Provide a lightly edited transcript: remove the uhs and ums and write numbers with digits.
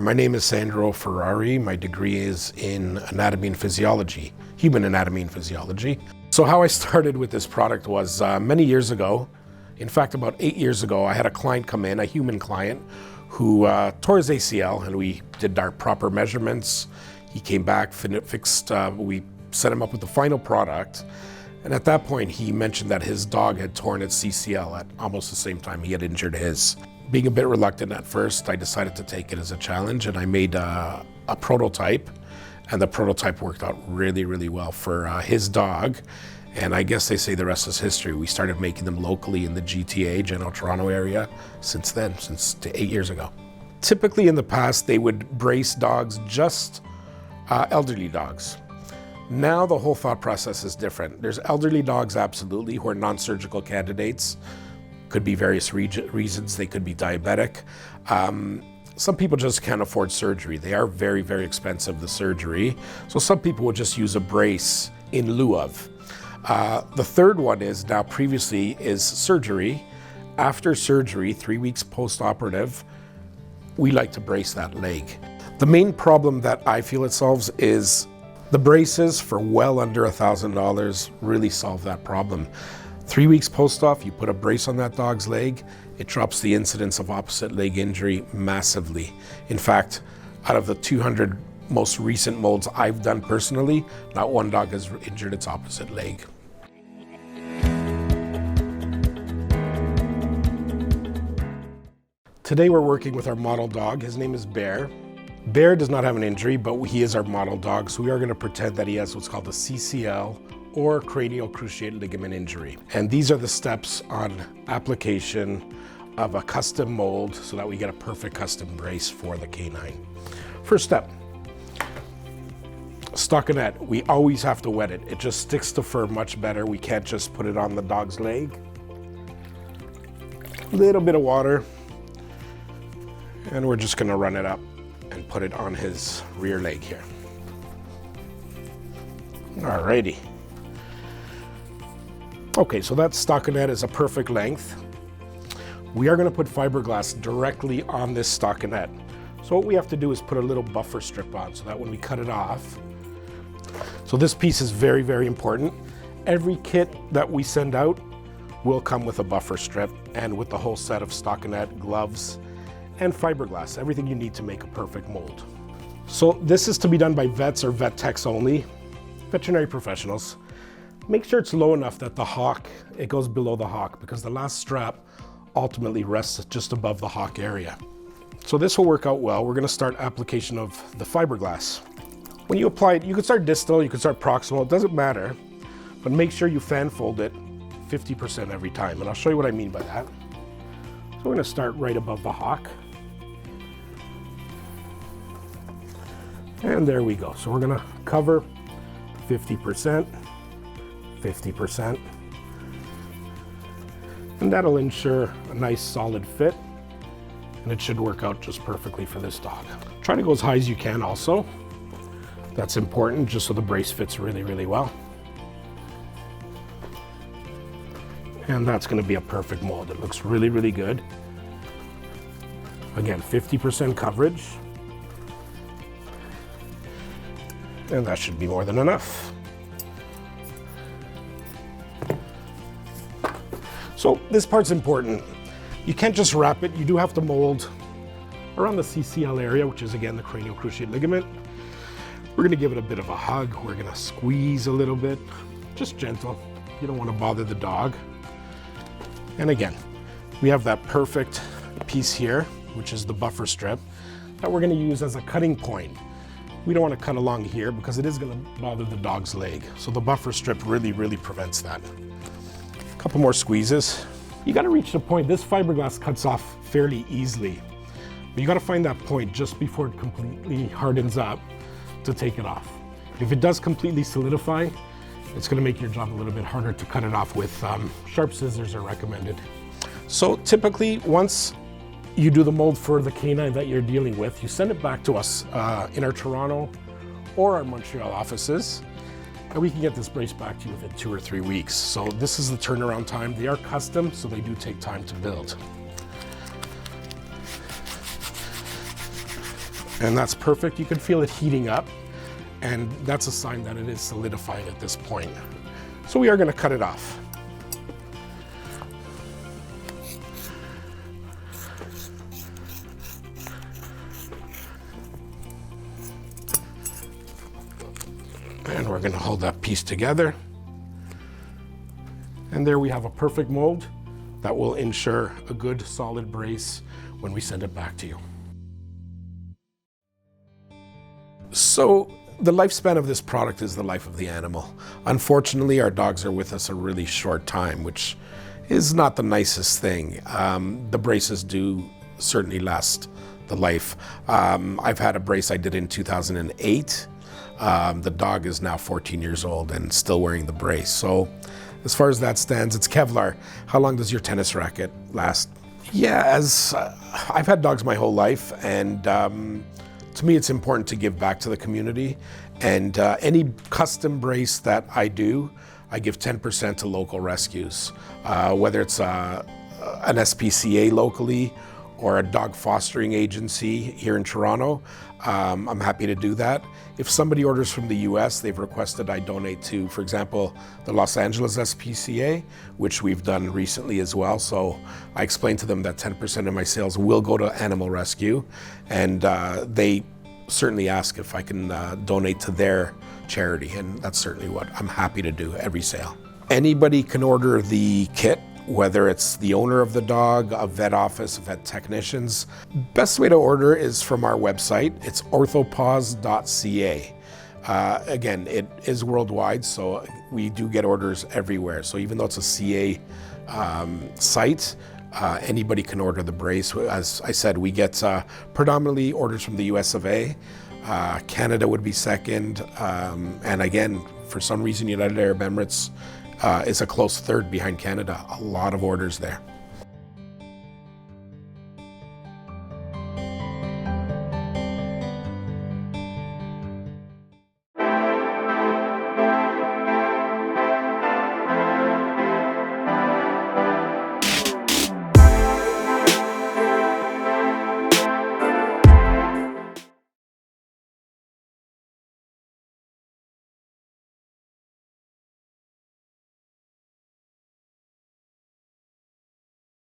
My name is Sandro Ferrari. My degree is in anatomy and physiology, human anatomy and physiology. So how I started with this product was many years ago. In fact, about 8 years ago, I had a client come in, a human client, who tore his ACL, and we did our proper measurements. He came back, fixed, we set him up with the final product. And at that point, he mentioned that his dog had torn its CCL at almost the same time he had injured his. Being a bit reluctant at first, I decided to take it as a challenge, and I made a prototype, and the prototype worked out really, really well for his dog. And I guess they say the rest is history. We started making them locally in the GTA, General Toronto area, since then, since 8 years ago. Typically in the past, they would brace dogs, just elderly dogs. Now the whole thought process is different. There's elderly dogs, absolutely, who are non-surgical candidates. Could be various reasons. They could be diabetic. Some people just can't afford surgery. They are very, very expensive, the surgery. So some people will just use a brace in lieu of. The third one is now previously is surgery. After surgery, 3 weeks post-operative, we like to brace that leg. The main problem that I feel it solves is the braces for well under $1,000 really solve that problem. 3 weeks post-op, you put a brace on that dog's leg, it drops the incidence of opposite leg injury massively. In fact, out of the 200 most recent molds I've done personally, not one dog has injured its opposite leg. Today we're working with our model dog. His name is Bear. Bear does not have an injury, but he is our model dog, so we are going to pretend that he has what's called a CCL, or cranial cruciate ligament injury. And these are the steps on application of a custom mold so that we get a perfect custom brace for the canine. First step, stockinette. We always have to wet it. It just sticks to fur much better. We can't just put it on the dog's leg. A little bit of water, and we're just gonna run it up and put it on his rear leg here. Alrighty. Okay, so that stockinette is a perfect length. We are going to put fiberglass directly on this stockinette. So what we have to do is put a little buffer strip on so that when we cut it off, so this piece is very, very important. Every kit that we send out will come with a buffer strip and with the whole set of stockinette, gloves, and fiberglass, everything you need to make a perfect mold. So this is to be done by vets or vet techs only, veterinary professionals. Make sure it's low enough that the hock, it goes below the hock, because the last strap ultimately rests just above the hock area. So this will work out well. We're gonna start application of the fiberglass. When you apply it, you can start distal, you can start proximal, it doesn't matter, but make sure you fan fold it 50% every time, and I'll show you what I mean by that. So we're gonna start right above the hock. And there we go. So we're gonna cover 50%. 50%, and that'll ensure a nice solid fit, and it should work out just perfectly for this dog. Try to go as high as you can also. That's important, just so the brace fits really, really well. And that's going to be a perfect mold. It looks really, really good. Again, 50% coverage, and that should be more than enough. So this part's important. You can't just wrap it. You do have to mold around the CCL area, which is again the cranial cruciate ligament. We're gonna give it a bit of a hug. We're gonna squeeze a little bit, just gentle. You don't wanna bother the dog. And again, we have that perfect piece here, which is the buffer strip, that we're gonna use as a cutting point. We don't wanna cut along here because it is gonna bother the dog's leg. So the buffer strip really, really prevents that. Couple more squeezes. You got to reach the point. This fiberglass cuts off fairly easily, but you got to find that point just before it completely hardens up to take it off. If it does completely solidify, it's going to make your job a little bit harder to cut it off with sharp scissors are recommended. So typically, once you do the mold for the canine that you're dealing with, you send it back to us in our Toronto or our Montreal offices, and we can get this brace back to you within 2 or 3 weeks. So this is the turnaround time. They are custom, so they do take time to build. And that's perfect. You can feel it heating up, and that's a sign that it is solidified at this point. So we are going to cut it off. And we're going to hold that piece together. And there we have a perfect mold that will ensure a good solid brace when we send it back to you. So the lifespan of this product is the life of the animal. Unfortunately, our dogs are with us a really short time, which is not the nicest thing. The braces do certainly last the life. I've had a brace I did in 2008. The dog is now 14 years old and still wearing the brace. So as far as that stands, it's Kevlar. How long does your tennis racket last? Yeah, as I've had dogs my whole life, and to me it's important to give back to the community. And any custom brace that I do, I give 10% to local rescues, whether it's an SPCA locally or a dog fostering agency here in Toronto. I'm happy to do that. If somebody orders from the US, they've requested I donate to, for example, the Los Angeles SPCA, which we've done recently as well. So I explained to them that 10% of my sales will go to animal rescue, and they certainly ask if I can donate to their charity, and that's certainly what I'm happy to do every sale. Anybody can order the kit, whether it's the owner of the dog, a vet office, vet technicians. Best way to order is from our website. It's orthopaws.ca. Again, it is worldwide, so we do get orders everywhere. So even though it's a CA site, anybody can order the brace. As I said, we get predominantly orders from the US of A. Canada would be second. And again, for some reason, United Arab Emirates is a close third behind Canada. A lot of orders there.